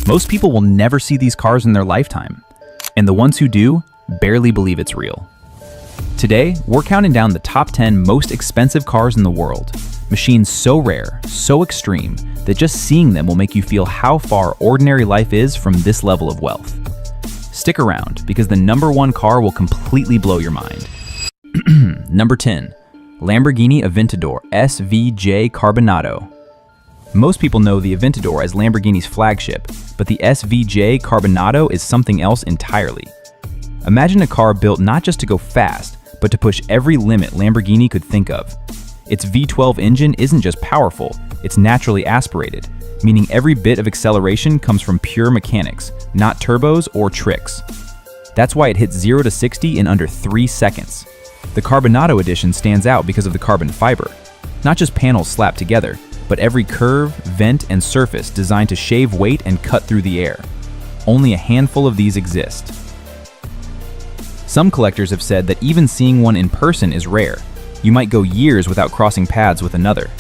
Most people will never see these cars in their lifetime, and the ones who do barely believe it's real. Today, we're counting down the top 10 most expensive cars in the world. Machines so rare, so extreme, that just seeing them will make you feel how far ordinary life is from this level of wealth. Stick around, because the number one car will completely blow your mind. Number 10. Lamborghini Aventador SVJ Carbonado. Most people know the Aventador as Lamborghini's flagship, but the SVJ Carbonado is something else entirely. Imagine a car built not just to go fast, but to push every limit Lamborghini could think of. Its V12 engine isn't just powerful, it's naturally aspirated, meaning every bit of acceleration comes from pure mechanics, not turbos or tricks. That's why it hits 0 to 60 in under 3 seconds. The Carbonado edition stands out because of the carbon fiber. Not just panels slapped together, but every curve, vent, and surface designed to shave weight and cut through the air. Only a handful of these exist. Some collectors have said that even seeing one in person is rare. You might go years without crossing paths with another.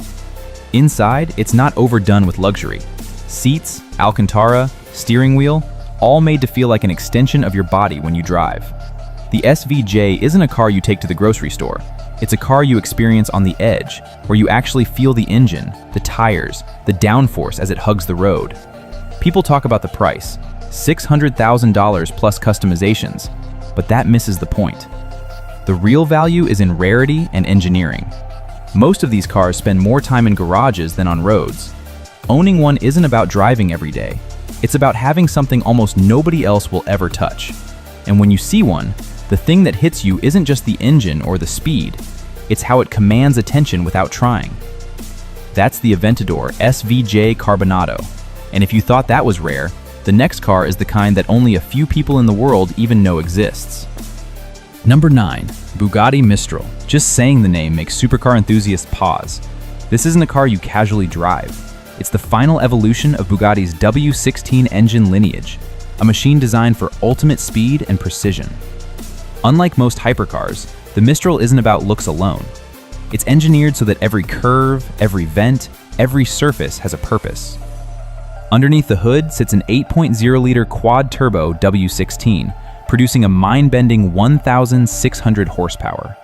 Inside, it's not overdone with luxury. Seats, Alcantara, steering wheel, all made to feel like an extension of your body when you drive. The SVJ isn't a car you take to the grocery store. It's a car you experience on the edge, where you actually feel the engine, the tires, the downforce as it hugs the road. People talk about the price, $600,000 plus customizations, but that misses the point. The real value is in rarity and engineering. Most of these cars spend more time in garages than on roads. Owning one isn't about driving every day. It's about having something almost nobody else will ever touch. And when you see one, the thing that hits you isn't just the engine or the speed, it's how it commands attention without trying. That's the Aventador SVJ Carbonado. And if you thought that was rare, the next car is the kind that only a few people in the world even know exists. Number 9. Bugatti Mistral. Just saying the name makes supercar enthusiasts pause. This isn't a car you casually drive. It's the final evolution of Bugatti's W16 engine lineage, a machine designed for ultimate speed and precision. Unlike most hypercars, the Mistral isn't about looks alone. It's engineered so that every curve, every vent, every surface has a purpose. Underneath the hood sits an 8.0-liter quad-turbo W16, producing a mind-bending 1,600 horsepower.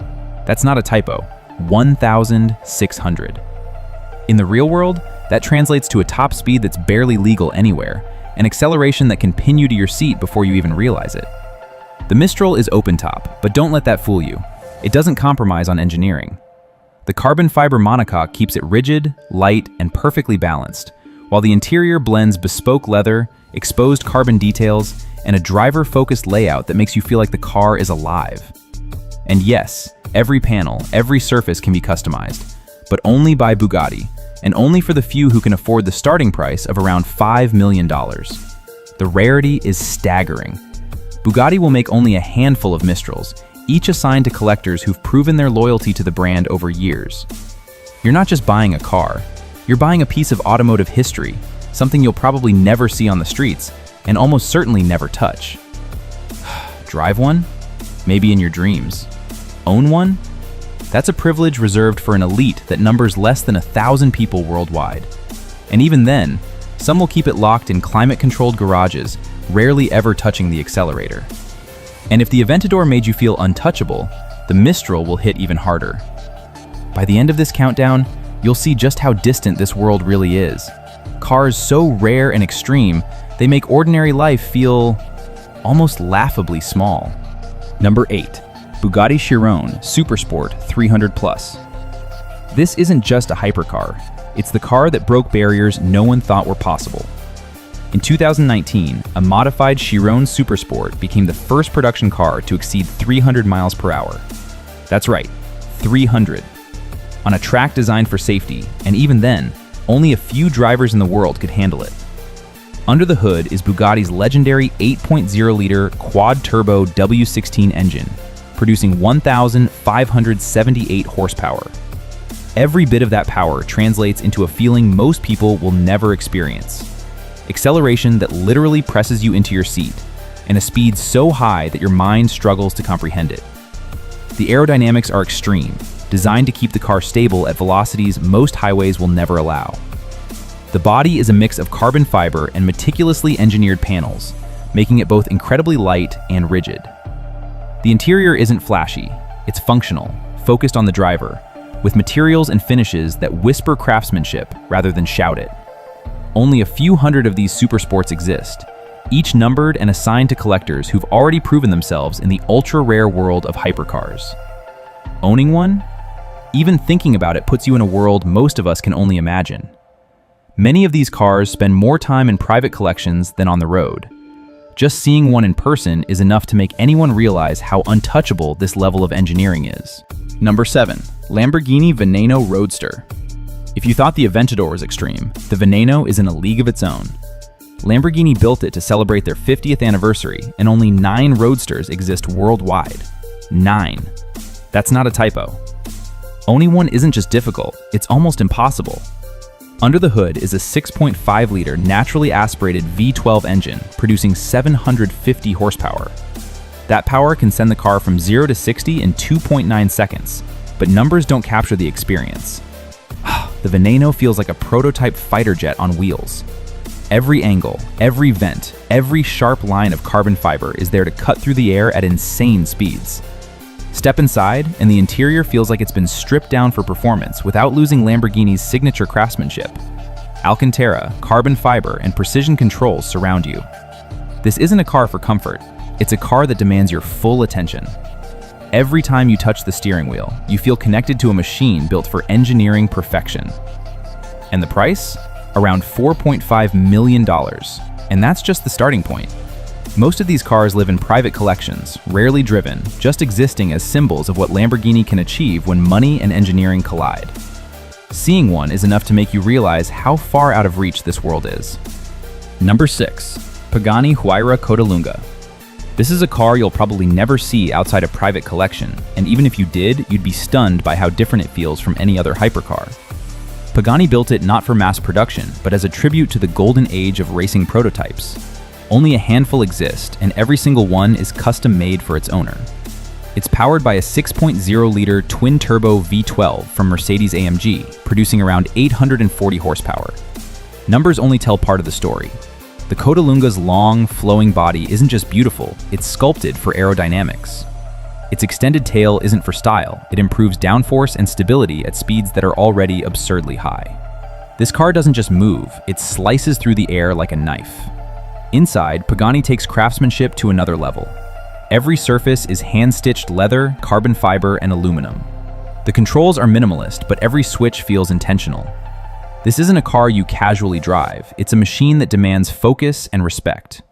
That's not a typo, 1,600. In the real world, that translates to a top speed that's barely legal anywhere, an acceleration that can pin you to your seat before you even realize it. The Mistral is open-top, but don't let that fool you. It doesn't compromise on engineering. The carbon fiber monocoque keeps it rigid, light, and perfectly balanced, while the interior blends bespoke leather, exposed carbon details, and a driver-focused layout that makes you feel like the car is alive. And yes, every panel, every surface can be customized, but only by Bugatti, and only for the few who can afford the starting price of around $5 million. The rarity is staggering. Bugatti will make only a handful of Mistrals, each assigned to collectors who've proven their loyalty to the brand over years. You're not just buying a car, you're buying a piece of automotive history, something you'll probably never see on the streets, and almost certainly never touch. Drive one? Maybe in your dreams. Own one? That's a privilege reserved for an elite that numbers less than 1,000 people worldwide. And even then, some will keep it locked in climate-controlled garages, rarely ever touching the accelerator. And if the Aventador made you feel untouchable, the Mistral will hit even harder. By the end of this countdown, you'll see just how distant this world really is. Cars so rare and extreme, they make ordinary life feel almost laughably small. Number 8. Bugatti Chiron Supersport 300 Plus. This isn't just a hypercar, it's the car that broke barriers no one thought were possible. In 2019, a modified Chiron Supersport became the first production car to exceed 300 miles per hour. That's right, 300. On a track designed for safety, and even then, only a few drivers in the world could handle it. Under the hood is Bugatti's legendary 8.0-liter quad-turbo W16 engine, producing 1,578 horsepower. Every bit of that power translates into a feeling most people will never experience. Acceleration that literally presses you into your seat, and a speed so high that your mind struggles to comprehend it. The aerodynamics are extreme, designed to keep the car stable at velocities most highways will never allow. The body is a mix of carbon fiber and meticulously engineered panels, making it both incredibly light and rigid. The interior isn't flashy, it's functional, focused on the driver, with materials and finishes that whisper craftsmanship rather than shout it. Only a few hundred of these supersports exist, each numbered and assigned to collectors who've already proven themselves in the ultra-rare world of hypercars. Owning one? Even thinking about it puts you in a world most of us can only imagine. Many of these cars spend more time in private collections than on the road. Just seeing one in person is enough to make anyone realize how untouchable this level of engineering is. Number 7. Lamborghini Veneno Roadster. If you thought the Aventador was extreme, the Veneno is in a league of its own. Lamborghini built it to celebrate their 50th anniversary, and only 9 Roadsters exist worldwide. 9. That's not a typo. Owning one isn't just difficult, it's almost impossible. Under the hood is a 6.5-liter naturally aspirated V12 engine producing 750 horsepower. That power can send the car from 0 to 60 in 2.9 seconds, but numbers don't capture the experience. The Veneno feels like a prototype fighter jet on wheels. Every angle, every vent, every sharp line of carbon fiber is there to cut through the air at insane speeds. Step inside, and the interior feels like it's been stripped down for performance without losing Lamborghini's signature craftsmanship. Alcantara, carbon fiber, and precision controls surround you. This isn't a car for comfort, it's a car that demands your full attention. Every time you touch the steering wheel, you feel connected to a machine built for engineering perfection. And the price? Around $4.5 million. And that's just the starting point. Most of these cars live in private collections, rarely driven, just existing as symbols of what Lamborghini can achieve when money and engineering collide. Seeing one is enough to make you realize how far out of reach this world is. Number 6. Pagani Huayra Codalunga. This is a car you'll probably never see outside a private collection, and even if you did, you'd be stunned by how different it feels from any other hypercar. Pagani built it not for mass production, but as a tribute to the golden age of racing prototypes. Only a handful exist, and every single one is custom-made for its owner. It's powered by a 6.0-liter twin-turbo V12 from Mercedes-AMG, producing around 840 horsepower. Numbers only tell part of the story. The Codalunga's long, flowing body isn't just beautiful, it's sculpted for aerodynamics. Its extended tail isn't for style, it improves downforce and stability at speeds that are already absurdly high. This car doesn't just move, it slices through the air like a knife. Inside, Pagani takes craftsmanship to another level. Every surface is hand-stitched leather, carbon fiber, and aluminum. The controls are minimalist, but every switch feels intentional. This isn't a car you casually drive, it's a machine that demands focus and respect.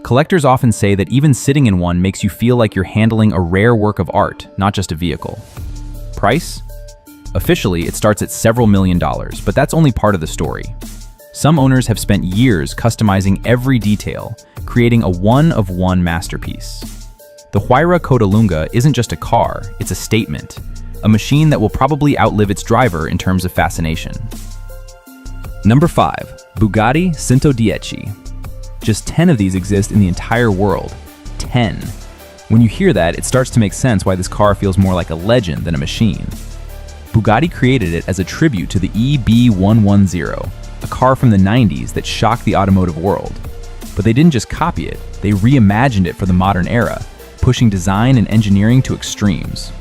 Collectors often say that even sitting in one makes you feel like you're handling a rare work of art, not just a vehicle. Price? Officially, it starts at several $1,000,000, but that's only part of the story. Some owners have spent years customizing every detail, creating a one-of-one masterpiece. The Huayra Codalunga isn't just a car, it's a statement, a machine that will probably outlive its driver in terms of fascination. Number 5. Bugatti Centodieci. Just 10 of these exist in the entire world. 10. When you hear that, it starts to make sense why this car feels more like a legend than a machine. Bugatti created it as a tribute to the EB110, a car from the 90s that shocked the automotive world. But they didn't just copy it, they reimagined it for the modern era, pushing design and engineering to extremes.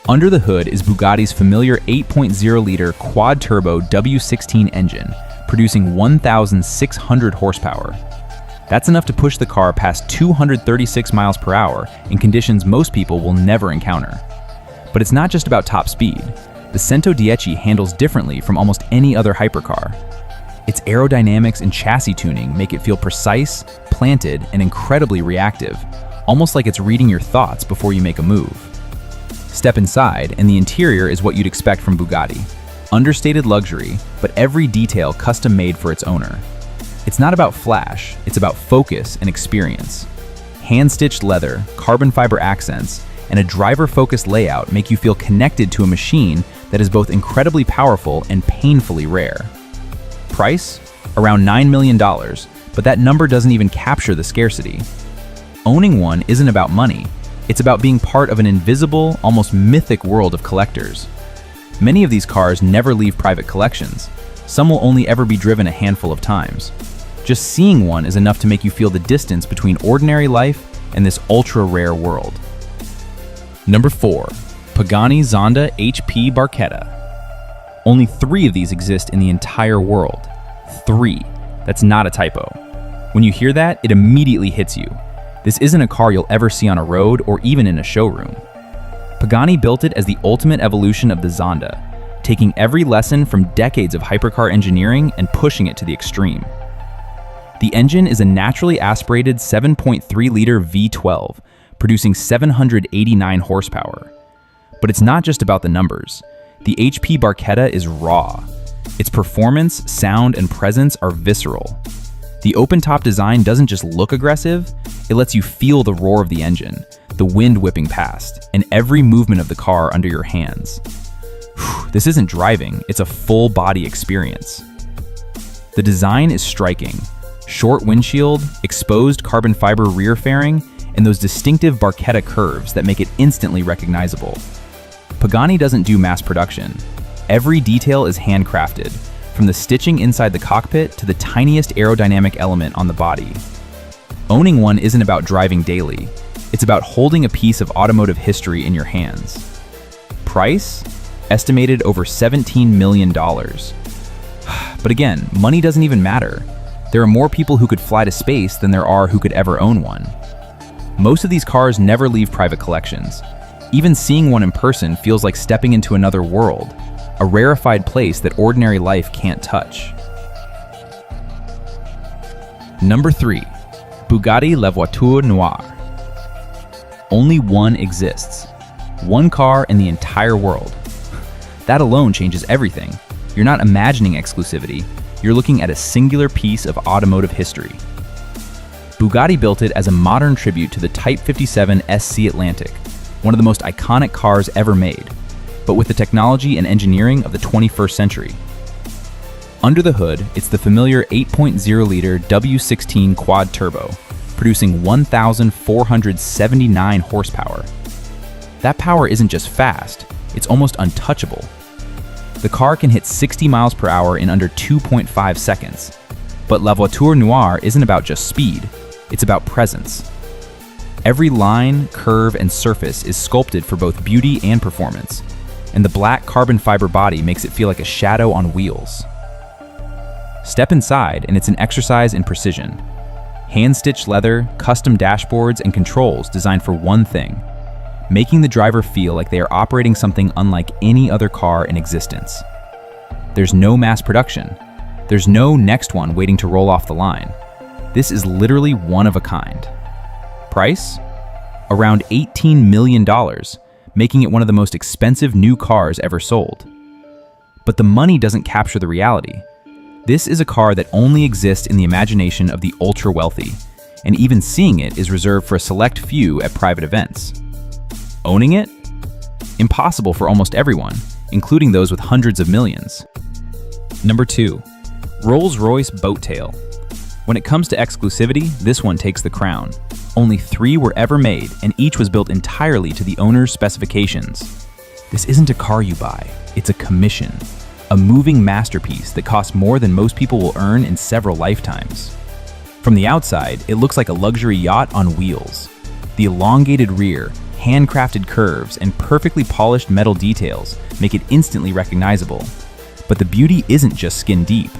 Under the hood is Bugatti's familiar 8.0-liter quad-turbo W16 engine, producing 1,600 horsepower. That's enough to push the car past 236 miles per hour in conditions most people will never encounter. But it's not just about top speed. The Centodieci handles differently from almost any other hypercar. Its aerodynamics and chassis tuning make it feel precise, planted, and incredibly reactive, almost like it's reading your thoughts before you make a move. Step inside, and the interior is what you'd expect from Bugatti. Understated luxury, but every detail custom-made for its owner. It's not about flash, it's about focus and experience. Hand-stitched leather, carbon fiber accents, and a driver-focused layout make you feel connected to a machine that is both incredibly powerful and painfully rare. Price? Around $9 million, but that number doesn't even capture the scarcity. Owning one isn't about money, it's about being part of an invisible, almost mythic world of collectors. Many of these cars never leave private collections. Some will only ever be driven a handful of times. Just seeing one is enough to make you feel the distance between ordinary life and this ultra-rare world. Number 4. Pagani Zonda HP Barchetta. Only 3 of these exist in the entire world. 3. That's not a typo. When you hear that, it immediately hits you. This isn't a car you'll ever see on a road or even in a showroom. Pagani built it as the ultimate evolution of the Zonda, taking every lesson from decades of hypercar engineering and pushing it to the extreme. The engine is a naturally aspirated 7.3-liter V12, producing 789 horsepower. But it's not just about the numbers. The HP Barchetta is raw. Its performance, sound, and presence are visceral. The open-top design doesn't just look aggressive, it lets you feel the roar of the engine, the wind whipping past, and every movement of the car under your hands. This isn't driving, it's a full-body experience. The design is striking. Short windshield, exposed carbon fiber rear fairing, and those distinctive Barchetta curves that make it instantly recognizable. Pagani doesn't do mass production. Every detail is handcrafted, from the stitching inside the cockpit to the tiniest aerodynamic element on the body. Owning one isn't about driving daily, it's about holding a piece of automotive history in your hands. Price? Estimated over $17 million. But again, money doesn't even matter. There are more people who could fly to space than there are who could ever own one. Most of these cars never leave private collections. Even seeing one in person feels like stepping into another world, a rarefied place that ordinary life can't touch. Number 3. Bugatti La Voiture Noire. Only one exists. One car in the entire world. That alone changes everything. You're not imagining exclusivity, you're looking at a singular piece of automotive history. Bugatti built it as a modern tribute to the Type 57 SC Atlantic, one of the most iconic cars ever made, but with the technology and engineering of the 21st century. Under the hood, it's the familiar 8.0-liter W16 quad turbo, producing 1,479 horsepower. That power isn't just fast, it's almost untouchable. The car can hit 60 miles per hour in under 2.5 seconds. But La Voiture Noire isn't about just speed, it's about presence. Every line, curve, and surface is sculpted for both beauty and performance, and the black carbon fiber body makes it feel like a shadow on wheels. Step inside and it's an exercise in precision. Hand-stitched leather, custom dashboards, and controls designed for one thing: making the driver feel like they are operating something unlike any other car in existence. There's no mass production. There's no next one waiting to roll off the line. This is literally one of a kind. Price? Around $18 million, making it one of the most expensive new cars ever sold. But the money doesn't capture the reality. This is a car that only exists in the imagination of the ultra-wealthy, and even seeing it is reserved for a select few at private events. Owning it? Impossible for almost everyone, including those with hundreds of millions. Number 2. Rolls-Royce Boat Tail. When it comes to exclusivity, this one takes the crown. Only 3 were ever made, and each was built entirely to the owner's specifications. This isn't a car you buy, it's a commission. A moving masterpiece that costs more than most people will earn in several lifetimes. From the outside, it looks like a luxury yacht on wheels. The elongated rear, handcrafted curves, and perfectly polished metal details make it instantly recognizable. But the beauty isn't just skin deep.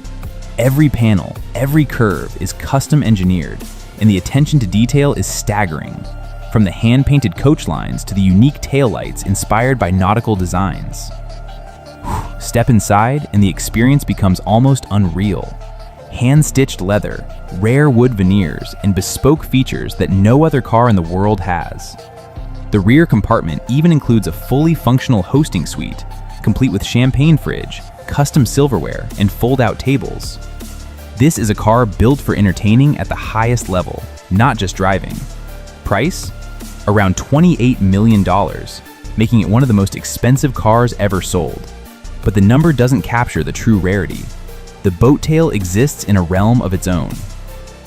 Every panel, every curve is custom engineered, and the attention to detail is staggering. From the hand-painted coach lines to the unique taillights inspired by nautical designs. Step inside, and the experience becomes almost unreal. Hand-stitched leather, rare wood veneers, and bespoke features that no other car in the world has. The rear compartment even includes a fully functional hosting suite, complete with champagne fridge, custom silverware, and fold-out tables. This is a car built for entertaining at the highest level, not just driving. Price? Around $28 million, making it one of the most expensive cars ever sold. But the number doesn't capture the true rarity. The Boat Tail exists in a realm of its own.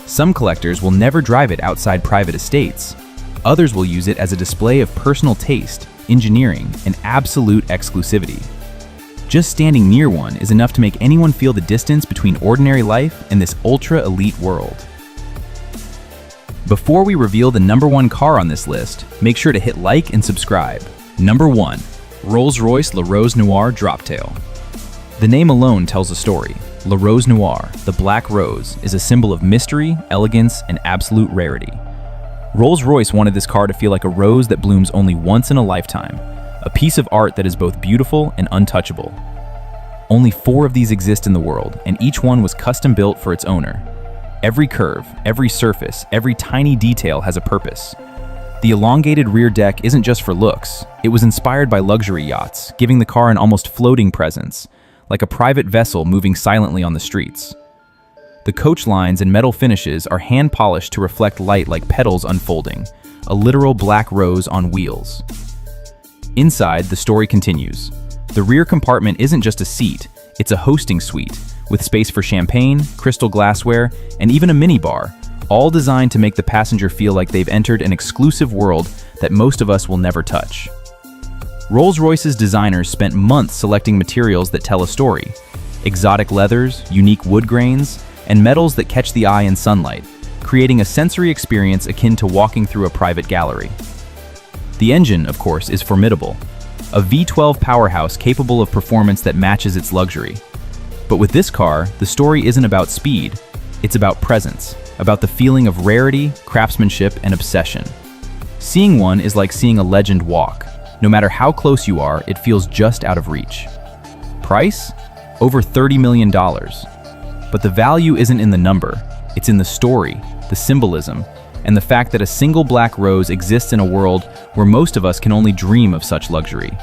Some collectors will never drive it outside private estates. Others will use it as a display of personal taste, engineering, and absolute exclusivity. Just standing near one is enough to make anyone feel the distance between ordinary life and this ultra-elite world. Before we reveal the number 1 car on this list, make sure to hit like and subscribe. Number 1. Rolls-Royce La Rose Noire Droptail. The name alone tells a story. La Rose Noire, the Black Rose, is a symbol of mystery, elegance, and absolute rarity. Rolls-Royce wanted this car to feel like a rose that blooms only once in a lifetime, a piece of art that is both beautiful and untouchable. Only 4 of these exist in the world, and each one was custom built for its owner. Every curve, every surface, every tiny detail has a purpose. The elongated rear deck isn't just for looks. It was inspired by luxury yachts, giving the car an almost floating presence, like a private vessel moving silently on the streets. The coach lines and metal finishes are hand-polished to reflect light like petals unfolding, a literal black rose on wheels. Inside, the story continues. The rear compartment isn't just a seat, it's a hosting suite, with space for champagne, crystal glassware, and even a minibar, all designed to make the passenger feel like they've entered an exclusive world that most of us will never touch. Rolls-Royce's designers spent months selecting materials that tell a story: exotic leathers, unique wood grains, and metals that catch the eye in sunlight, creating a sensory experience akin to walking through a private gallery. The engine, of course, is formidable, a V12 powerhouse capable of performance that matches its luxury. But with this car, the story isn't about speed, it's about presence, about the feeling of rarity, craftsmanship, and obsession. Seeing one is like seeing a legend walk. No matter how close you are, it feels just out of reach. Price? Over $30 million. But the value isn't in the number, it's in the story, the symbolism, and the fact that a single black rose exists in a world where most of us can only dream of such luxury.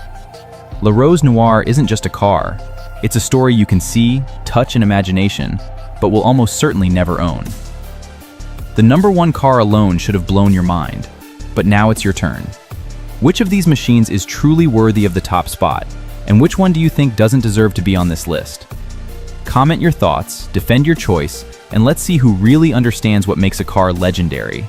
La Rose Noire isn't just a car, it's a story you can see, touch in imagination, but will almost certainly never own. The number 1 car alone should have blown your mind, but now it's your turn. Which of these machines is truly worthy of the top spot, and which one do you think doesn't deserve to be on this list? Comment your thoughts, defend your choice, and let's see who really understands what makes a car legendary.